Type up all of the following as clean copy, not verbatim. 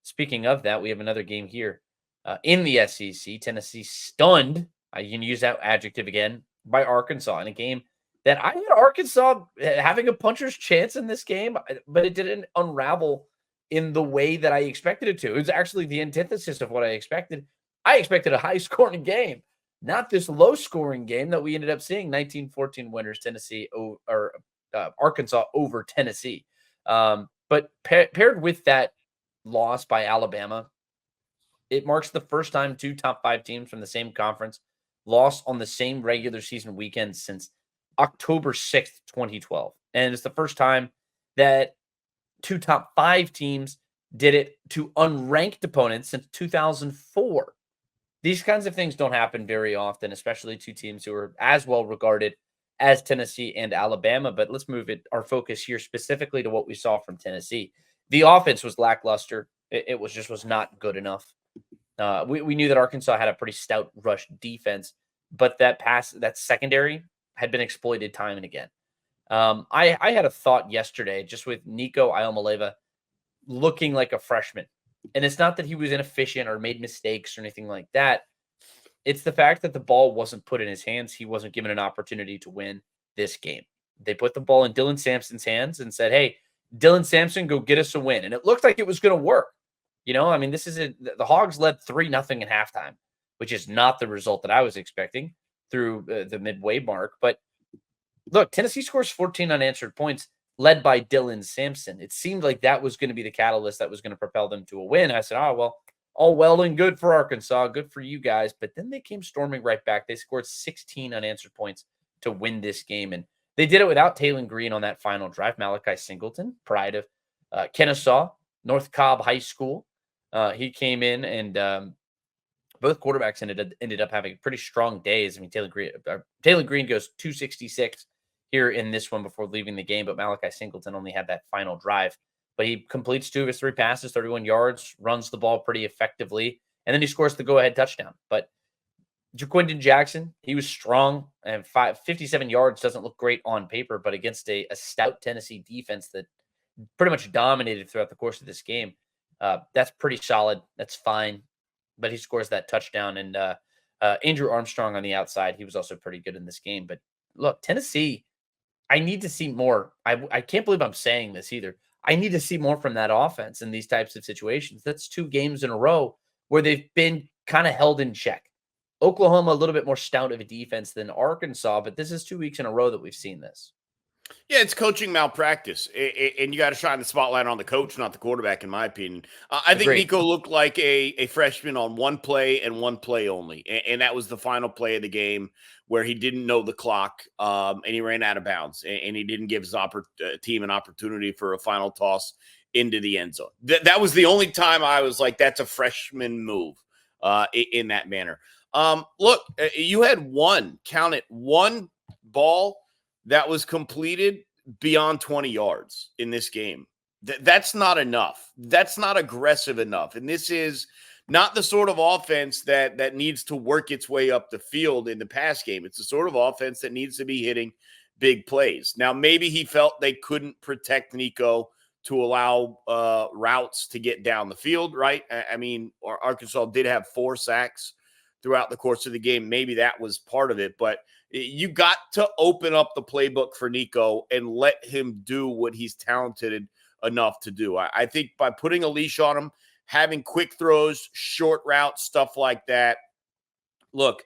speaking of that, we have another game here in the SEC. Tennessee stunned, I can use that adjective again, by Arkansas in a game that I had Arkansas having a puncher's chance in this game, but it didn't unravel in the way that I expected it to. It was actually the antithesis of what I expected. I expected a high scoring game, not this low scoring game that we ended up seeing. 19-14 winners, Tennessee or Arkansas over Tennessee. But paired with that loss by Alabama, it marks the first time two top five teams from the same conference lost on the same regular season weekend since October 6th, 2012. And it's the first time that two top five teams did it to unranked opponents since 2004. These kinds of things don't happen very often, especially two teams who are as well regarded as Tennessee and Alabama. But let's move our focus here specifically to what we saw from Tennessee. The offense was lackluster. It was not good enough. We knew that Arkansas had a pretty stout rush defense, but that secondary had been exploited time and again. I had a thought yesterday just with Nico Iamaleava looking like a freshman. And it's not that he was inefficient or made mistakes or anything like that. It's the fact that the ball wasn't put in his hands. He wasn't given an opportunity to win this game. They put the ball in Dylan Sampson's hands and said, hey, Dylan Sampson, go get us a win. And it looked like it was going to work. I mean, the Hogs led 3-0 at halftime, which is not the result that I was expecting through the midway mark. But look, Tennessee scores 14 unanswered points, led by Dylan Sampson. It seemed like that was going to be the catalyst that was going to propel them to a win. I said, oh, well, all well and good for Arkansas. Good for you guys. But then they came storming right back. They scored 16 unanswered points to win this game. And they did it without Taylon Green on that final drive. Malachi Singleton, pride of Kennesaw, North Cobb High School. He came in and both quarterbacks ended up having pretty strong days. I mean, Taylon Green goes 266 here in this one before leaving the game, but Malachi Singleton only had that final drive. But he completes 2 of his 3 passes, 31 yards, runs the ball pretty effectively, and then he scores the go-ahead touchdown. But Jaquindon Jackson, he was strong, and 57 yards doesn't look great on paper, but against a stout Tennessee defense that pretty much dominated throughout the course of this game, that's pretty solid. That's fine. But he scores that touchdown. And Andrew Armstrong on the outside, he was also pretty good in this game. But look, Tennessee, I need to see more. I can't believe I'm saying this either. I need to see more from that offense in these types of situations. That's 2 games in a row where they've been kind of held in check. Oklahoma, a little bit more stout of a defense than Arkansas, but this is 2 weeks in a row that we've seen this. Yeah, it's coaching malpractice, and you got to shine the spotlight on the coach, not the quarterback, in my opinion. I think Nico looked like a freshman on one play and one play only, and that was the final play of the game where he didn't know the clock, and he ran out of bounds, and he didn't give his team an opportunity for a final toss into the end zone. That was the only time I was like, that's a freshman move in that manner. Look, you had one ball that was completed beyond 20 yards in this game. That's not enough. That's not aggressive enough. And this is not the sort of offense that needs to work its way up the field in the pass game. It's the sort of offense that needs to be hitting big plays. Now, maybe he felt they couldn't protect Nico to allow routes to get down the field, right? I mean, Arkansas did have 4 sacks throughout the course of the game. Maybe that was part of it, but you got to open up the playbook for Nico and let him do what he's talented enough to do. I think by putting a leash on him, having quick throws, short routes, stuff like that. Look,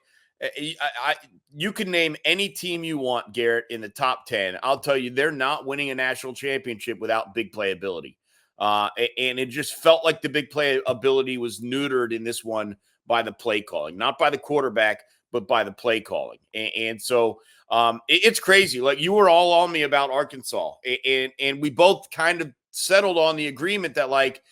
you can name any team you want, Garrett, in the top 10. I'll tell you, they're not winning a national championship without big play ability. And it just felt like the big play ability was neutered in this one by the play calling, not by the quarterback, but by the play calling. And so it's crazy. Like, you were all on me about Arkansas, and we both kind of settled on the agreement that, like,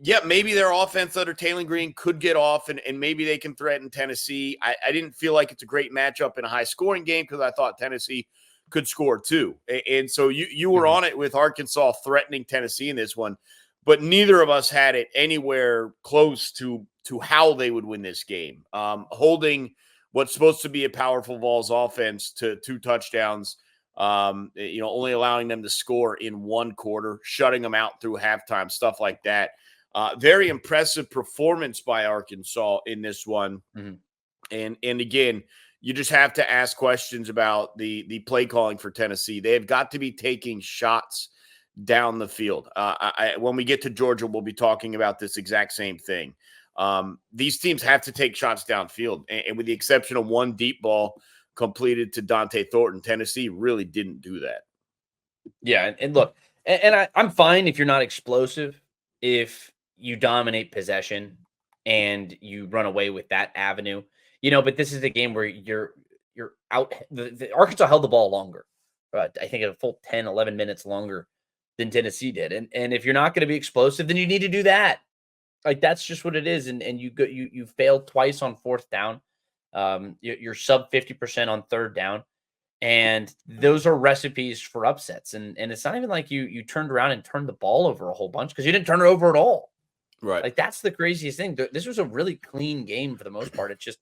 yeah, maybe their offense under Taylon Green could get off, and maybe they can threaten Tennessee. I didn't feel like it's a great matchup in a high-scoring game because I thought Tennessee could score too. And so you were on it with Arkansas threatening Tennessee in this one, but neither of us had it anywhere close to how they would win this game. Holding what's supposed to be a powerful Vols offense to 2 touchdowns, only allowing them to score in 1 quarter, shutting them out through halftime, stuff like that. Very impressive performance by Arkansas in this one. Mm-hmm. And again, you just have to ask questions about the play calling for Tennessee. They have got to be taking shots down the field. When we get to Georgia, we'll be talking about this exact same thing. These teams have to take shots downfield, and with the exception of one deep ball completed to Dante Thornton, Tennessee really didn't do that. Yeah, and look, and I'm fine if you're not explosive, if you dominate possession and you run away with that avenue, but this is a game where you're out. The Arkansas held the ball longer, I think a full 10, 11 minutes longer than Tennessee did, and if you're not going to be explosive, then you need to do that. Like that's just what it is, and you failed twice on fourth down. You're sub 50% on third down. And those are recipes for upsets. And it's not even like you turned around and turned the ball over a whole bunch because you didn't turn it over at all. Right. Like that's the craziest thing. This was a really clean game for the most part. It's just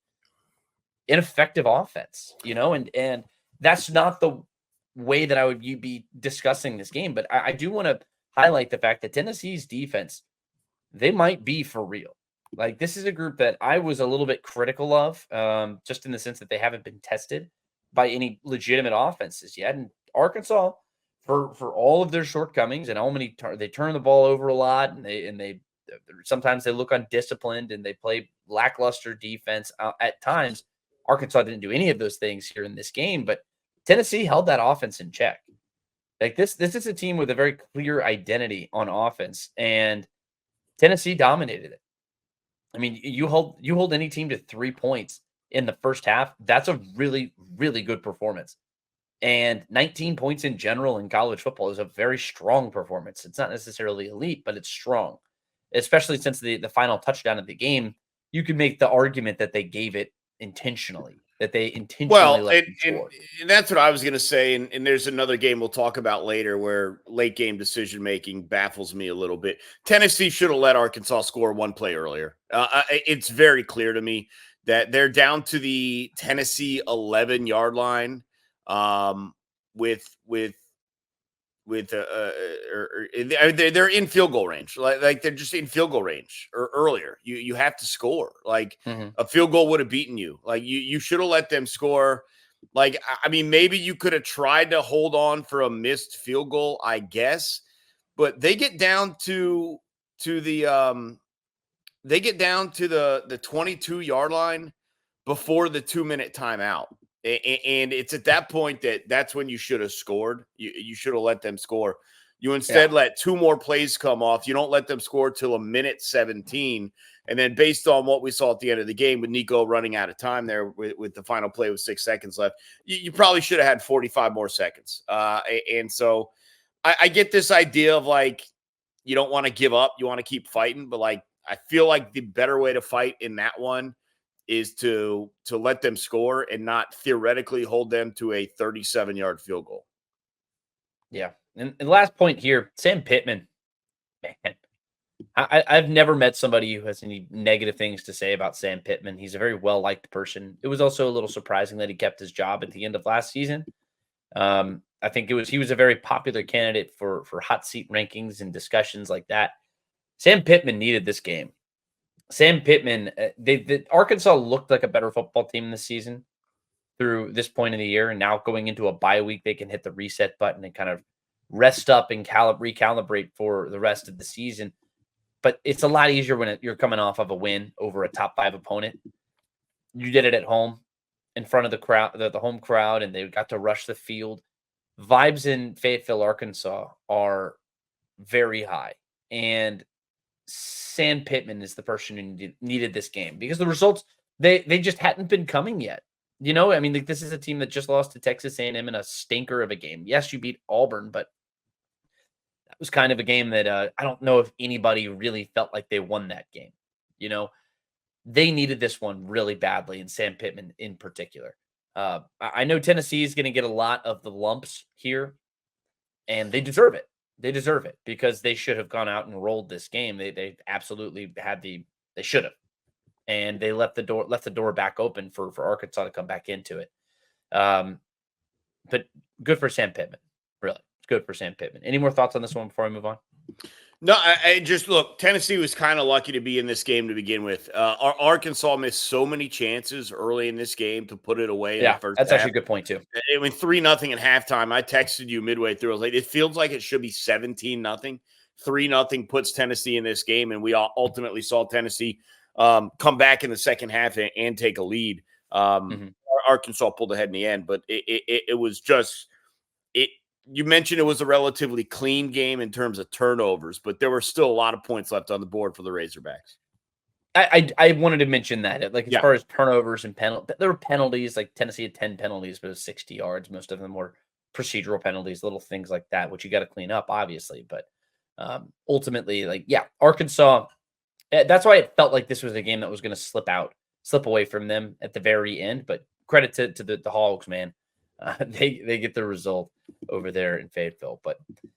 ineffective offense, and that's not the way that I would be discussing this game. But I do want to highlight the fact that Tennessee's defense, they might be for real. Like this is a group that I was a little bit critical of, just in the sense that they haven't been tested by any legitimate offenses yet. And Arkansas, for all of their shortcomings and how many they turn the ball over a lot, and they sometimes they look undisciplined and they play lackluster defense at times. Arkansas didn't do any of those things here in this game, but Tennessee held that offense in check. Like this is a team with a very clear identity on offense, and Tennessee dominated it. I mean, you hold any team to 3 points in the first half. That's a really, really good performance. And 19 points in general in college football is a very strong performance. It's not necessarily elite, but it's strong, especially since the final touchdown of the game. You could make the argument that they gave it intentionally, that they intentionally let them score. And that's what I was going to say. And there's another game we'll talk about later where late game decision making baffles me a little bit. Tennessee should have let Arkansas score one play earlier. It's very clear to me that they're down to the Tennessee 11-yard line they're in field goal range. Like they're just in field goal range or earlier. You have to score. Like a field goal would have beaten you. Like you should have let them score. Like, I mean, maybe you could have tried to hold on for a missed field goal, I guess, but they get down to the 22-yard line before the 2-minute timeout. And it's at that point that's when you should have scored. You should have let them score. You instead let two more plays come off. You don't let them score till a minute 17. And then based on what we saw at the end of the game with Nico running out of time there with the final play with 6 seconds left, you probably should have had 45 more seconds. And so I get this idea of like, you don't want to give up. You want to keep fighting. But like, I feel like the better way to fight in that one is to let them score and not theoretically hold them to a 37-yard field goal. Yeah. And last point here, Sam Pittman, man, I've never met somebody who has any negative things to say about Sam Pittman. He's a very well-liked person. It was also a little surprising that he kept his job at the end of last season. I think he was a very popular candidate for hot seat rankings and discussions like that. Sam Pittman needed this game. Sam Pittman, Arkansas looked like a better football team this season through this point of the year. And now going into a bye week, they can hit the reset button and kind of rest up and recalibrate for the rest of the season. But it's a lot easier when you're coming off of a win over a top 5 opponent. You did it at home in front of the crowd, the home crowd, and they got to rush the field. Vibes in Fayetteville, Arkansas are very high. And Sam Pittman is the person who needed this game because the results, they just hadn't been coming yet. I mean, like, this is a team that just lost to Texas A&M in a stinker of a game. Yes, you beat Auburn, but that was kind of a game that I don't know if anybody really felt like they won that game. They needed this one really badly, and Sam Pittman in particular. I know Tennessee is going to get a lot of the lumps here, and they deserve it. They deserve it because they should have gone out and rolled this game. They absolutely they should have. And they left the door back open for Arkansas to come back into it. But good for Sam Pittman. Really. It's good for Sam Pittman. Any more thoughts on this one before I move on? No, I just look. Tennessee was kind of lucky to be in this game to begin with. Arkansas missed so many chances early in this game to put it away in the Yeah, first that's half. actually a good point too. It went 3-0 at halftime. I texted you midway through. I was like, it feels like it should be 17-0. 3-0 puts Tennessee in this game, and we all ultimately saw Tennessee come back in the second half and take a lead. Mm-hmm. Arkansas pulled ahead in the end, but it was just it. You mentioned it was a relatively clean game in terms of turnovers, but there were still a lot of points left on the board for the Razorbacks. I wanted to mention that, like, as Yeah. far as turnovers and penalty, there were penalties. Like Tennessee had 10 penalties, but it was 60 yards. Most of them were procedural penalties, little things like that, which you got to clean up, obviously. But ultimately, like, yeah, Arkansas. That's why it felt like this was a game that was going to slip away from them at the very end. But credit to the Hogs, man. They get the result over there in Fayetteville. But